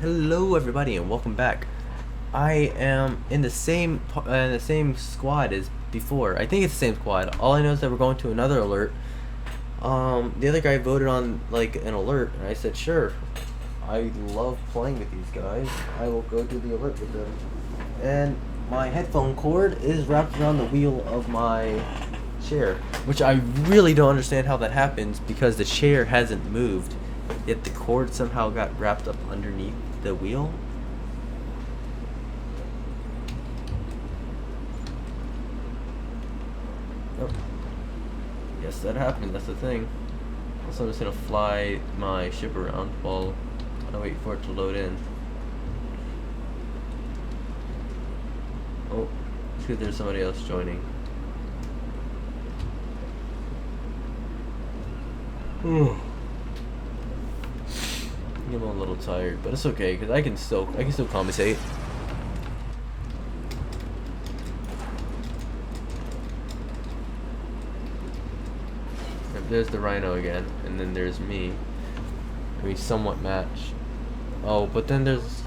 Hello everybody and welcome back. I am in the same squad as before. I think it's the same squad. All I know is that we're going to another alert. The other guy voted on like an alert and I said sure. I love playing with these guys. I will go do the alert with them. And my headphone cord is wrapped around the wheel of my chair, which I really don't understand how that happens because the chair hasn't moved, yet the cord somehow got wrapped up underneath the wheel. Oh, yes, that happened. That's the thing. So I'm just gonna fly my ship around while I wait for it to load in. Oh, it's good there's somebody else joining. I'm a little tired, but it's okay because I can still compensate. There's the Rhino again, and then there's me. We somewhat match. Oh, but then there's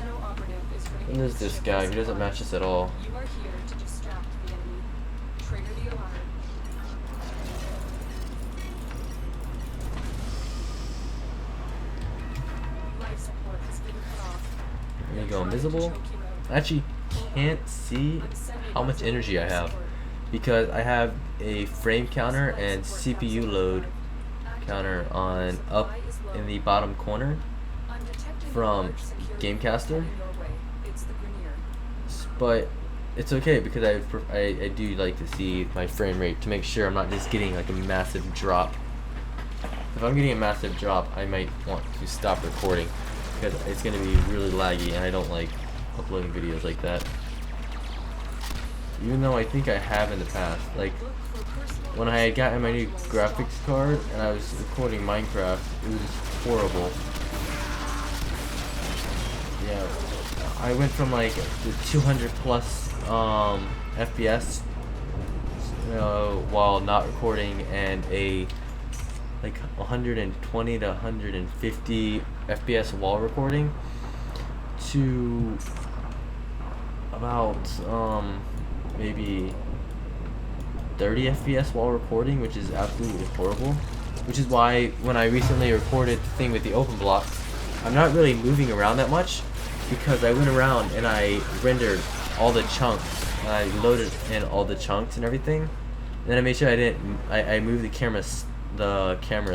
this guy who doesn't match us at all. You are here to distract the enemy. Trigger the alarm. Life support has been cut off. There you go, invisible. I actually can't see how much energy I have because I have a frame counter and CPU load counter on up in the bottom corner from Gamecaster. But it's okay because I do like to see my frame rate to make sure I'm not just getting like a massive drop. If I'm getting a massive drop, I might want to stop recording because it's going to be really laggy and I don't like uploading videos like that. Even though I think I have in the past, like when I had gotten my new graphics card and I was recording Minecraft, it was horrible. Yeah, I went from like the 200 plus FPS while not recording and a like 120 to 150 FPS while recording to about maybe 30 FPS while recording, which is absolutely horrible. Which is why when I recently recorded the thing with the open block, I'm not really moving around that much because I went around and I rendered all the chunks and I loaded in all the chunks and everything. And then I made sure I moved the camera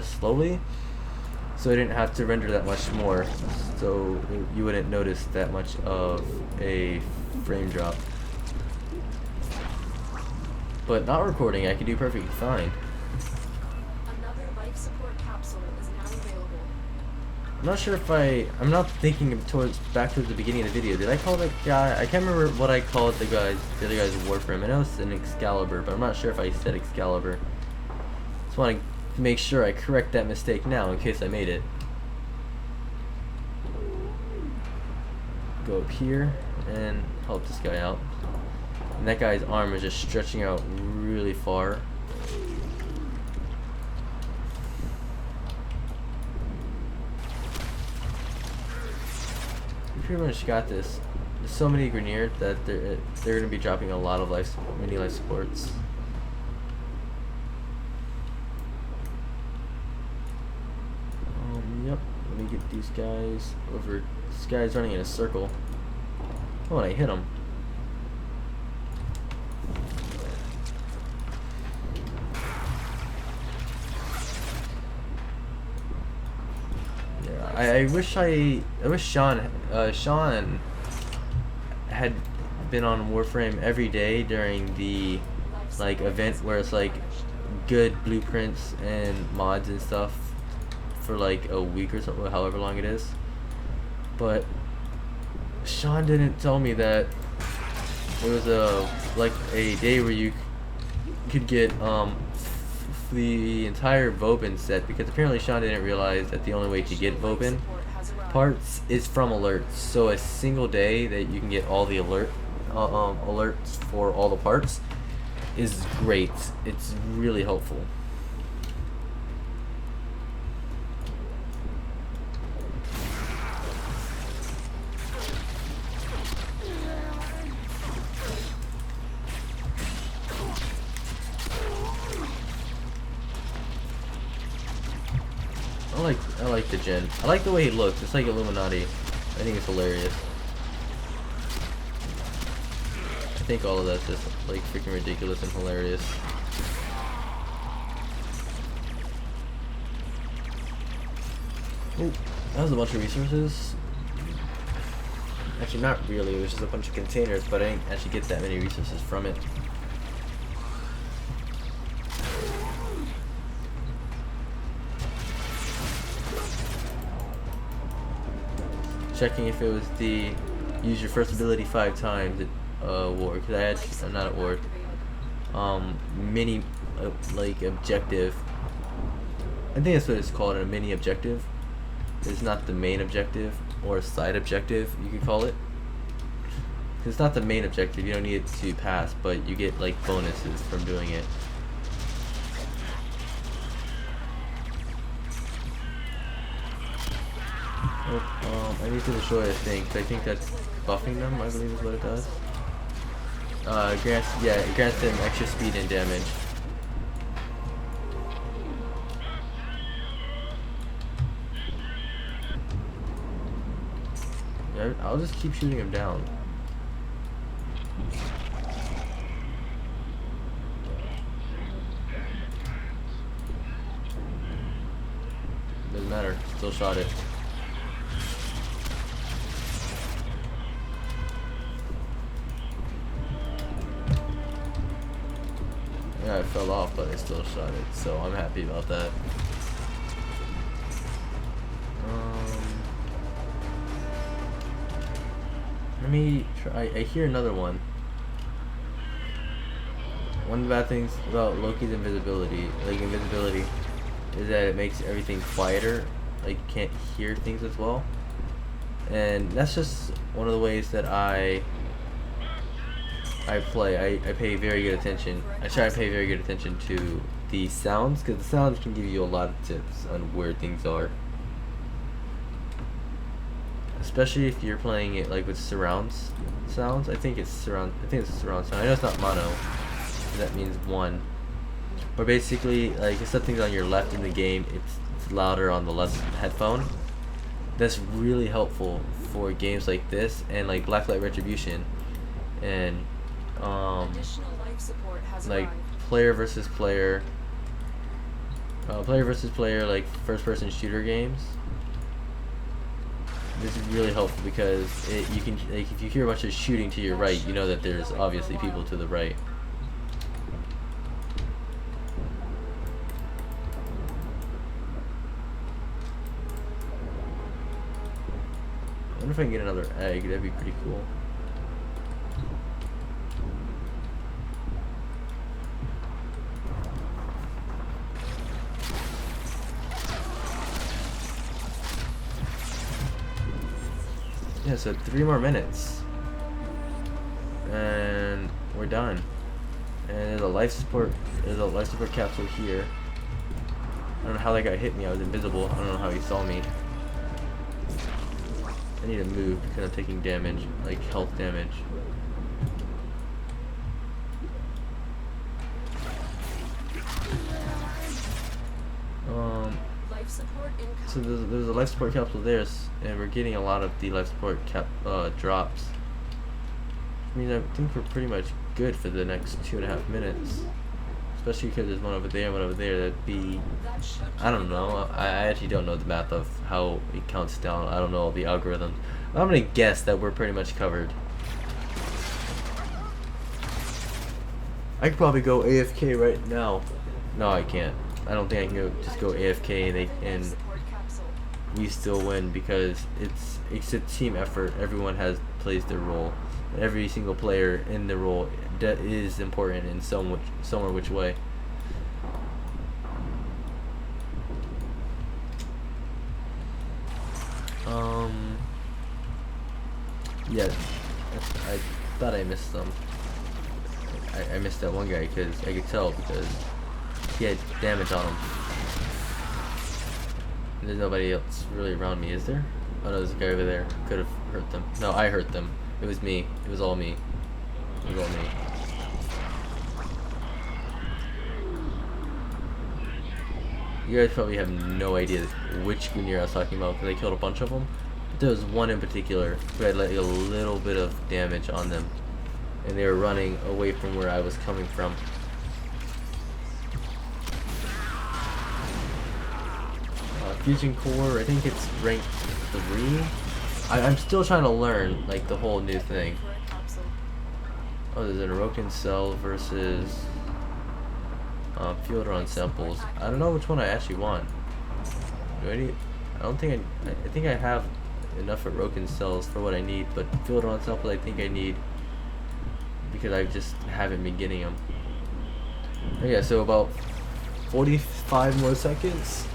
slowly so I didn't have to render that much more, so you wouldn't notice that much of a frame drop. But not recording, I can do perfectly fine. Another life support capsule is now available. I'm not sure if I'm not thinking back towards the beginning of the video. Did I call that guy? I can't remember what I called the other guy's Warframe. I know it's an Excalibur, but I'm not sure if I said Excalibur. Just want to make sure I correct that mistake now in case I made it. Go up here and help this guy out. And that guy's arm is just stretching out really far. We pretty much got this. There's so many Grenier that they're going to be dropping a lot of mini life supports. Yep. Let me get these guys over. This guy's running in a circle. Oh, and I hit him. I wish Sean had been on Warframe every day during the like event where it's like good blueprints and mods and stuff for like a week or something, however long it is. But Sean didn't tell me that there was a day where you could get the entire Vobin set, because apparently Sean didn't realize that the only way to get Vobin parts is from alerts. So a single day that you can get all the alerts for all the parts is great. It's really helpful. I like the Jin. I like the way he looks. It's like Illuminati. I think it's hilarious. I think all of that's just like freaking ridiculous and hilarious. Oh, that was a bunch of resources. Actually, not really. It was just a bunch of containers, but I didn't actually get that many resources from it. Checking if it was the use your first ability 5 times at war, because I had, I'm not at war. Mini like objective. I think that's what it's called, a mini objective. It's not the main objective, or a side objective, you could call it. It's not the main objective, you don't need it to pass, but you get like bonuses from doing it. Oh, I need to destroy a thing, because I think that's buffing them, I believe is what it does. It grants them extra speed and damage. Yeah, I'll just keep shooting him down. Doesn't matter, still shot it. Yeah, I fell off, but I still shot it, so I'm happy about that. Let me try. I hear another one. One of the bad things about Loki's invisibility, is that it makes everything quieter. Like, you can't hear things as well. And that's just one of the ways that I play. I pay very good attention. I try to pay very good attention to the sounds, because the sounds can give you a lot of tips on where things are. Especially if you're playing it like with surround sounds. I think it's a surround sound. I know it's not mono. That means one. But basically, like if something's on your left in the game, it's louder on the left headphone. That's really helpful for games like this and like Blacklight Retribution and like player versus player, like first-person shooter games. This is really helpful because you can, like, if you hear a bunch of shooting to your right, you know that there's obviously people to the right. I wonder if I can get another egg. That'd be pretty cool. Yeah, so 3 more minutes and we're done. And there's a life support capsule here. I don't know how that guy hit me. I was invisible. I don't know how he saw me. I need to move because I'm taking damage, like health damage. So there's a life support capsule there, and we're getting a lot of the life support drops. I mean, I think we're pretty much good for the next 2.5 minutes. Especially because there's one over there and one over there. That'd be, I don't know. I actually don't know the math of how it counts down. I don't know the algorithm. I'm gonna guess that we're pretty much covered. I could probably go AFK right now. No, I can't. I don't think I can just go AFK and we still win, because it's a team effort. Everyone plays their role. Every single player in the role that is important in some or which way. Yeah, I thought I missed some. I missed that one guy because I could tell because he had damage on him. There's nobody else really around me, is there? Oh no, there's a guy over there. Could have hurt them. No, I hurt them. It was me. It was all me. It was all me. You guys probably have no idea which Gunir I was talking about because I killed a bunch of them. But there was one in particular who had like a little bit of damage on them, and they were running away from where I was coming from. Fusion Core, I think it's ranked 3. I'm still trying to learn like the whole new thing. Oh, there's an Orokin Cell versus field run samples. I don't know which one I actually want. Do I need? I don't think I think I have enough Orokin cells for what I need, but field run samples I think I need because I just haven't been getting them. Oh, yeah, so about 45 more seconds.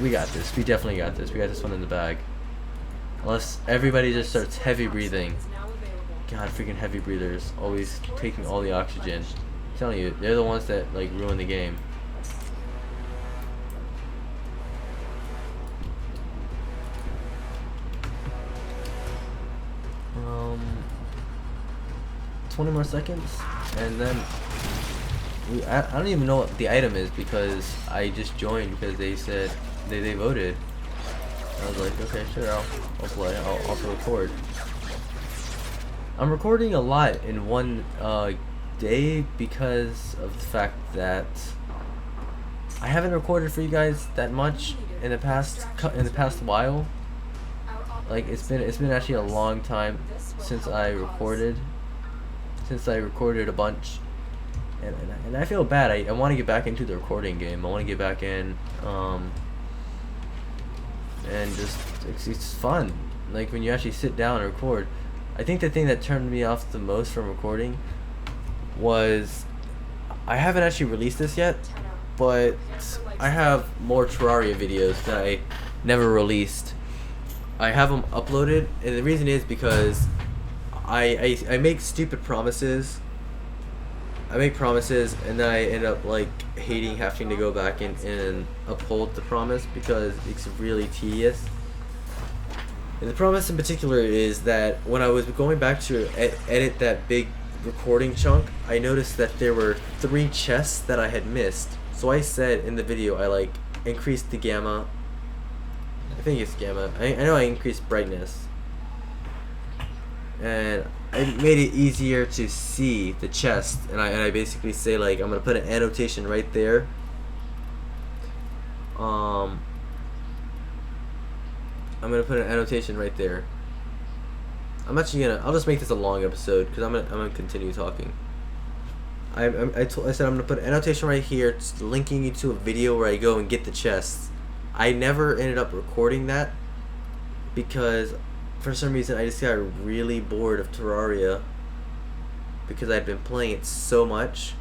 We got this. We definitely got this. We got this one in the bag. Unless everybody just starts heavy breathing. God, freaking heavy breathers. Always taking all the oxygen. I'm telling you, they're the ones that like ruin the game. Um, 20 more seconds, and then I don't even know what the item is because I just joined because they said they voted. I was like, okay, sure, I'll play. I'll also record. I'm recording a lot in one day because of the fact that I haven't recorded for you guys that much in the past while. Like it's been actually a long time since I recorded a bunch, and I feel bad. I want to get back into the recording game. I want to get back in, and just it's fun. Like when you actually sit down and record. I think the thing that turned me off the most from recording was I haven't actually released this yet, but I have more Terraria videos that I never released. I have them uploaded, and the reason is because I make stupid promises. I make promises, and then I end up like hating having to go back and uphold the promise because it's really tedious. And the promise in particular is that when I was going back to edit that big recording chunk, I noticed that there were 3 chests that I had missed. So I said in the video, I like increased the gamma. I think it's gamma. I know I increased brightness. And I made it easier to see the chest. And I basically say like, I'm going to put an annotation right there. I'm gonna put an annotation right there. I'll just make this a long episode because I'm gonna continue talking. I said I'm gonna put an annotation right here, linking you to a video where I go and get the chests. I never ended up recording that because for some reason I just got really bored of Terraria because I'd been playing it so much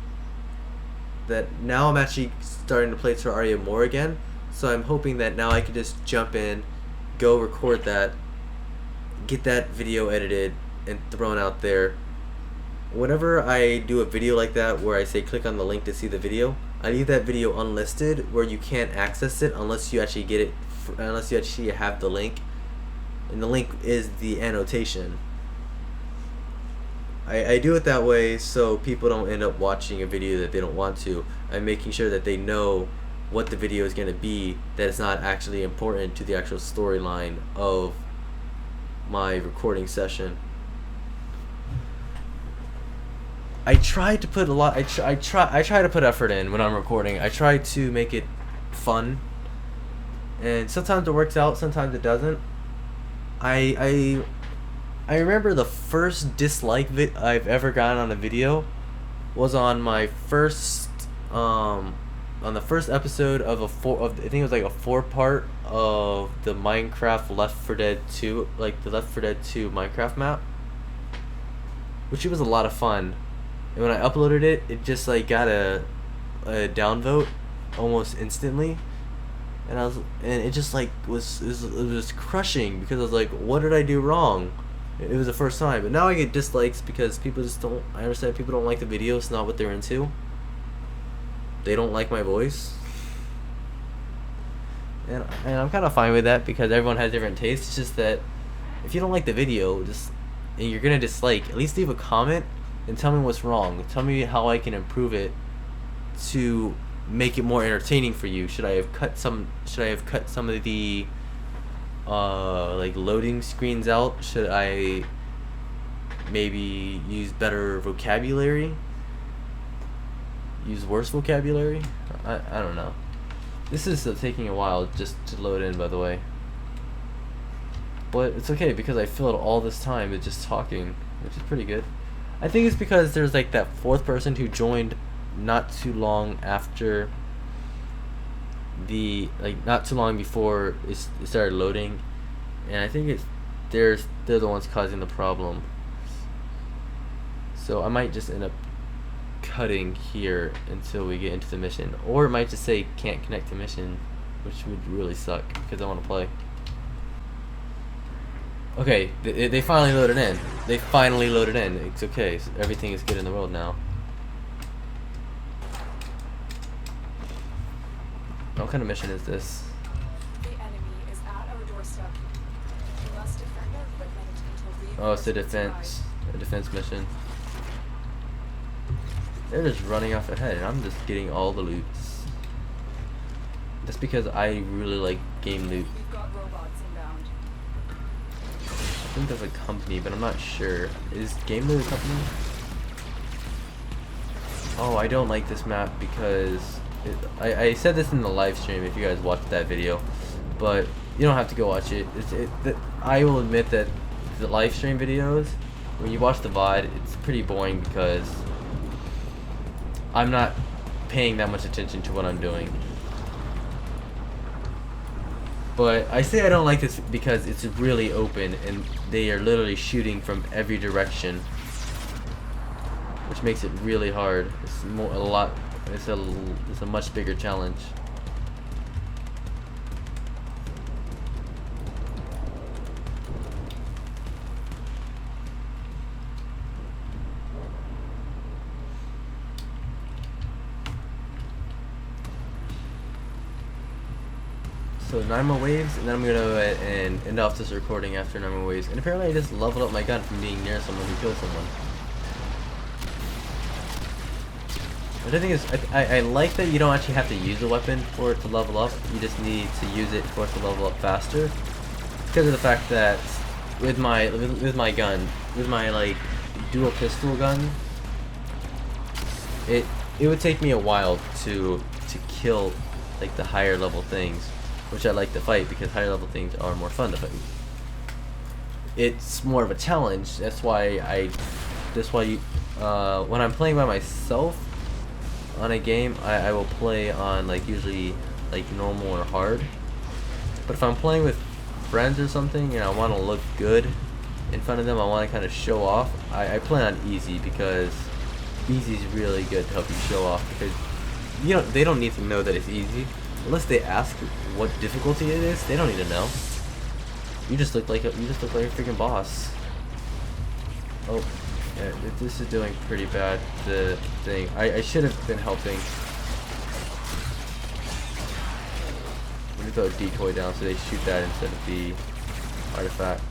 that now I'm actually starting to play Terraria more again. So I'm hoping that now I can just jump in, go record that, get that video edited and thrown out there. Whenever I do a video like that where I say click on the link to see the video, I leave that video unlisted where you can't access it unless you actually get it, unless you actually have the link, and the link is the annotation. I do it that way so people don't end up watching a video that they don't want to. I'm making sure that they know what the video is going to be, that it's not actually important to the actual storyline of my recording session. I try to put a lot. I try to put effort in when I'm recording. I try to make it fun, and sometimes it works out, sometimes it doesn't. I remember the first dislike I've ever gotten on a video was on my first on the first episode of I think it was like a 4-part of the Minecraft Left 4 Dead 2, like the Left 4 Dead 2 Minecraft map, which it was a lot of fun. And when I uploaded it, it just like got a downvote almost instantly, and it just like it was crushing because I was like, what did I do wrong? It was the first time, but now I get dislikes because people just don't. I understand people don't like the video. It's not what they're into. They don't like my voice, and I'm kind of fine with that because everyone has different tastes. It's just that if you don't like the video, and you're gonna dislike, at least leave a comment and tell me what's wrong. Tell me how I can improve it to make it more entertaining for you? Should I have cut some of the like loading screens out? Should I maybe use better vocabulary? Use worse vocabulary? I don't know. This is taking a while just to load in, by the way. But it's okay because I filled all this time with just talking, which is pretty good. I think it's because there's like that fourth person who joined not too long after not too long before it started loading, and I think they're the ones causing the problem. So I might just end up cutting here until we get into the mission, or it might just say can't connect to mission, which would really suck because I want to play. Okay, they finally loaded in. They finally loaded in. It's okay. So everything is good in the world now. What kind of mission is this? The enemy is at our doorstep. We must defend our equipment until Oh, it's a reinforcements defense mission. They're just running off ahead, and I'm just getting all the loots. That's because I really like game loot. arrive. We've got robots inbound. I think there's a company, but I'm not sure. Is Game Loot a company? Oh, I don't like this map because I said this in the live stream if you guys watched that video, but you don't have to go watch it. I will admit that the live stream videos, when you watch the VOD, it's pretty boring because I'm not paying that much attention to what I'm doing. But I say I don't like this because it's really open and they are literally shooting from every direction, which makes it really hard. It's a much bigger challenge. So 9 more waves, and then I'm gonna go ahead and end off this recording after 9 more waves. And apparently I just leveled up my gun from being near someone who killed someone. But the thing is, I like that you don't actually have to use a weapon for it to level up. You just need to use it for it to level up faster. Because of the fact that with my gun, with my like dual pistol gun, it would take me a while to kill like the higher level things, which I like to fight because higher level things are more fun to fight. It's more of a challenge. That's why when I'm playing by myself on a game, I will play on like usually like normal or hard. But if I'm playing with friends or something and I want to look good in front of them, I want to kind of show off, I play on easy because easy is really good to help you show off because they don't need to know that it's easy. Unless they ask what difficulty it is, they don't need to know. You just look like a freaking boss. Oh, yeah, this is doing pretty bad. The thing I should have been helping. Let me throw a decoy down so they shoot that instead of the artifact.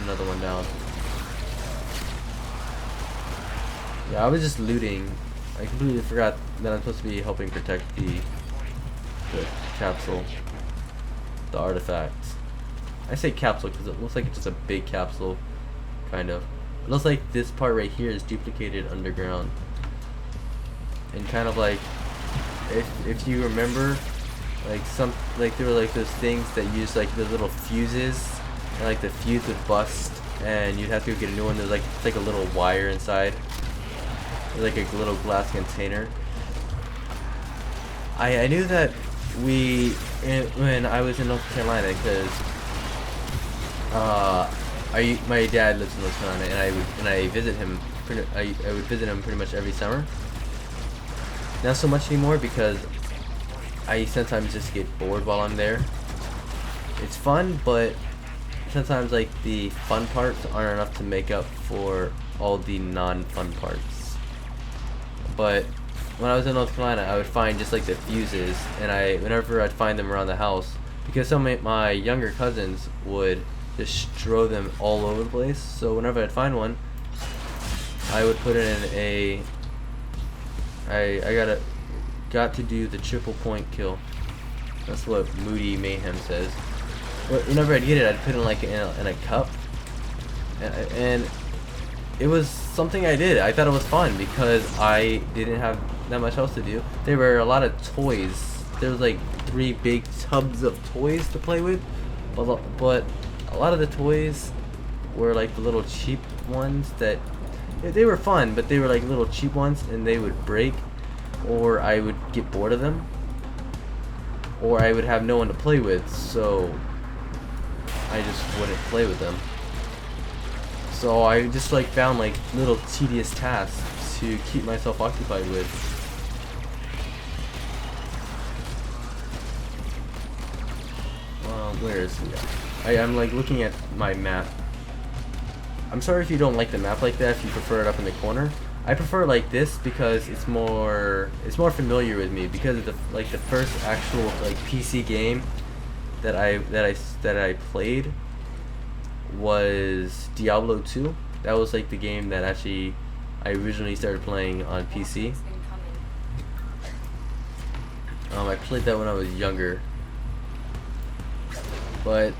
Another one down. Yeah, I was just looting. I completely forgot that I'm supposed to be helping protect the capsule, the artifact. I say capsule because it looks like it's just a big capsule, kind of. It looks like this part right here is duplicated underground. And kind of like, if you remember, like there were like those things that use like the little fuses, and like the fuse would bust, and you'd have to go get a new one. There's like it's like a little wire inside. Like a little glass container. I knew that when I was in North Carolina because my dad lives in North Carolina and I visit him. I would visit him pretty much every summer. Not so much anymore because I sometimes just get bored while I'm there. It's fun, but sometimes like the fun parts aren't enough to make up for all the non-fun parts. But when I was in North Carolina, I would find just like the fuses, and whenever I'd find them around the house, because some of my younger cousins would just throw them all over the place. So whenever I'd find one, I would put it in I got to do the triple point kill. That's what Moody Mayhem says. But whenever I'd get it, I'd put it like in a cup, and it was something I did. I thought it was fun because I didn't have that much else to do. There were a lot of toys. There was like 3 big tubs of toys to play with, but a lot of the toys were like the little cheap ones that they were fun, but they were like little cheap ones, and they would break, or I would get bored of them, or I would have no one to play with, so I just wouldn't play with them. So I just like found like little tedious tasks to keep myself occupied with. Where is he? I'm like looking at my map. I'm sorry if you don't like the map like that, if you prefer it up in the corner. I prefer it like this because it's more familiar with me, because of the first actual like PC game that I played was Diablo 2. That was like the game that actually I originally started playing on PC. I played that when I was younger, but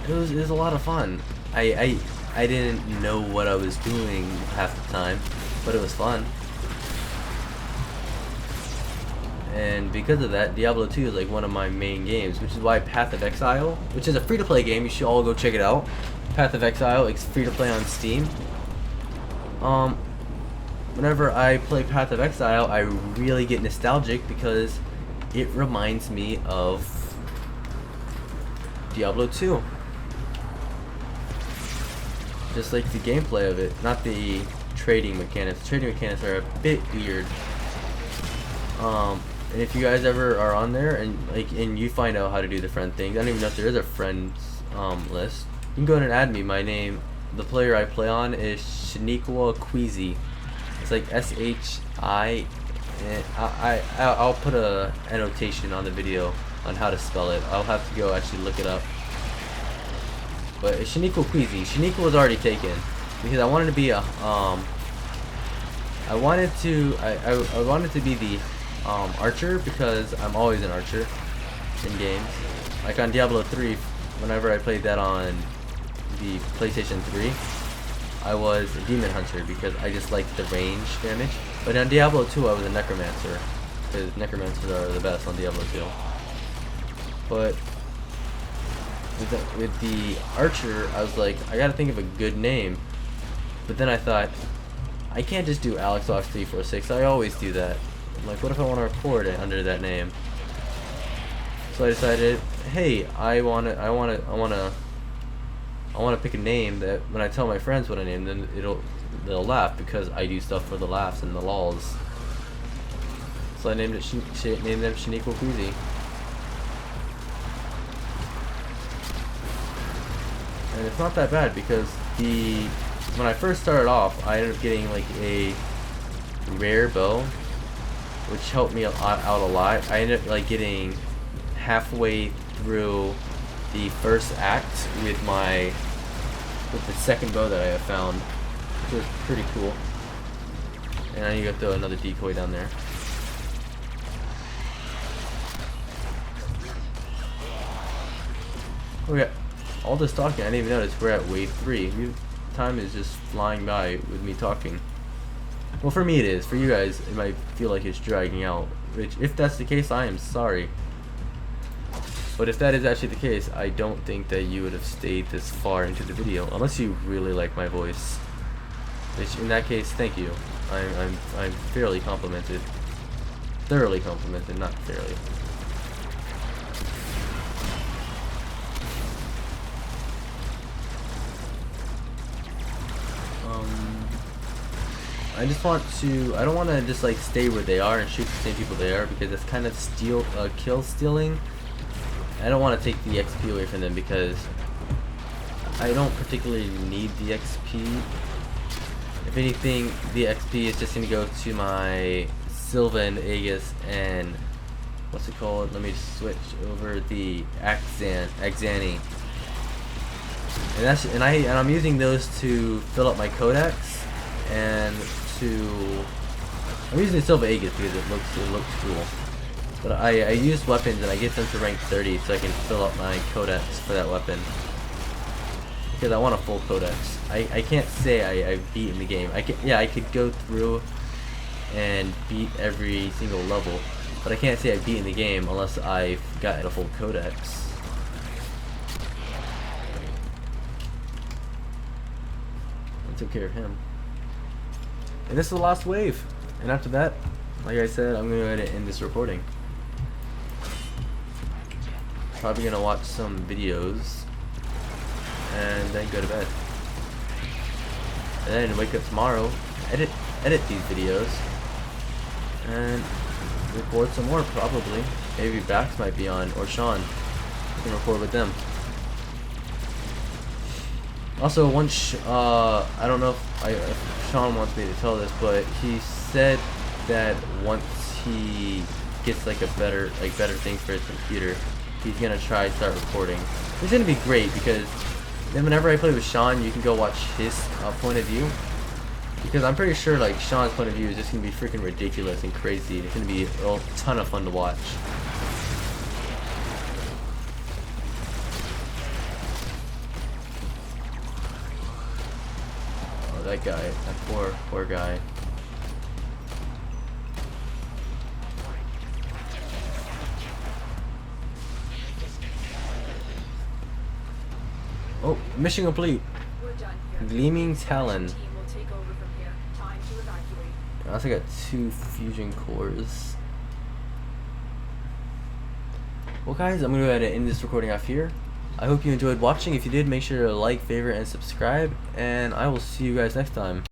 it was a lot of fun. I didn't know what I was doing half the time, but it was fun. And because of that, Diablo 2 is like one of my main games, which is why Path of Exile, which is a free-to-play game, you should all go check it out. Path of Exile, it's free-to-play on Steam. Whenever I play Path of Exile, I really get nostalgic because it reminds me of Diablo 2. Just like the gameplay of it, not the trading mechanics. The trading mechanics are a bit weird. And if you guys ever are on there and you find out how to do the friend thing, I don't even know if there is a friends list. You can go ahead and add me. My name, the player I play on is Shaniqua Queasy. It's like SHI. I'll put a annotation on the video on how to spell it. I'll have to go actually look it up. But it's Shaniqua Queasy. Shaniqua was already taken because I wanted to be a I wanted to be the archer, because I'm always an archer in games. Like on Diablo 3, whenever I played that on the PlayStation 3, I was a demon hunter because I just liked the range damage. But on Diablo 2, I was a necromancer because necromancers are the best on Diablo 2. But with the archer, I was like, I gotta think of a good name. But then I thought, I can't just do AlexOx346. I always do that. I'm like, what if I want to record it under that name? So I decided, hey, I wanna pick a name that when I tell my friends what I name, then they'll laugh, because I do stuff for the laughs and the lols. So I named them Shaniqua Queasy. And it's not that bad, because when I first started off, I ended up getting like a rare bow, which helped me out a lot. I ended up like getting halfway through the first act with the second bow that I have found, which was pretty cool. And I need to go throw another decoy down there. Okay, all this talking, I didn't even notice we're at wave 3. Time is just flying by with me talking. Well, for me it is. For you guys, it might feel like it's dragging out. Which, if that's the case, I am sorry. But if that is actually the case, I don't think that you would have stayed this far into the video, unless you really like my voice. Which, in that case, thank you. I'm fairly complimented. Thoroughly complimented, not fairly. I don't want to just like stay where they are and shoot the same people they are, because that's kind of kill stealing. I don't want to take the XP away from them, because I don't particularly need the XP. If anything, the XP is just going to go to my Sylvan, Aegis, and what's it called? Let me switch over the Axani. And I'm using those to fill up my codex and to I'm using Silver Aegis because it looks cool. But I use weapons and I get them to rank 30 so I can fill up my codex for that weapon. Because I want a full codex. I can't say I've beaten the game. I could go through and beat every single level, but I can't say I've beaten the game unless I've gotten a full codex. I took care of him. And this is the last wave. And after that, like I said, I'm going to go ahead and end this recording. Probably going to watch some videos and then go to bed. And then wake up tomorrow, edit these videos, and record some more probably. Maybe Bax might be on, or Sean. I can record with them. Also, once I don't know if Sean wants me to tell this, but he said that once he gets like better things for his computer, he's gonna try to start recording. It's gonna be great because then whenever I play with Sean, you can go watch his point of view. Because I'm pretty sure like Sean's point of view is just gonna be freaking ridiculous and crazy. It's gonna be a ton of fun to watch. Oh, that guy, that poor guy. Oh, mission complete. We're done here. Gleaming Talon. Team will take over from here. Time to evacuate. I also got 2 fusion cores. Well guys, I'm going to go ahead and end this recording off here. I hope you enjoyed watching. If you did, make sure to like, favorite, and subscribe. And I will see you guys next time.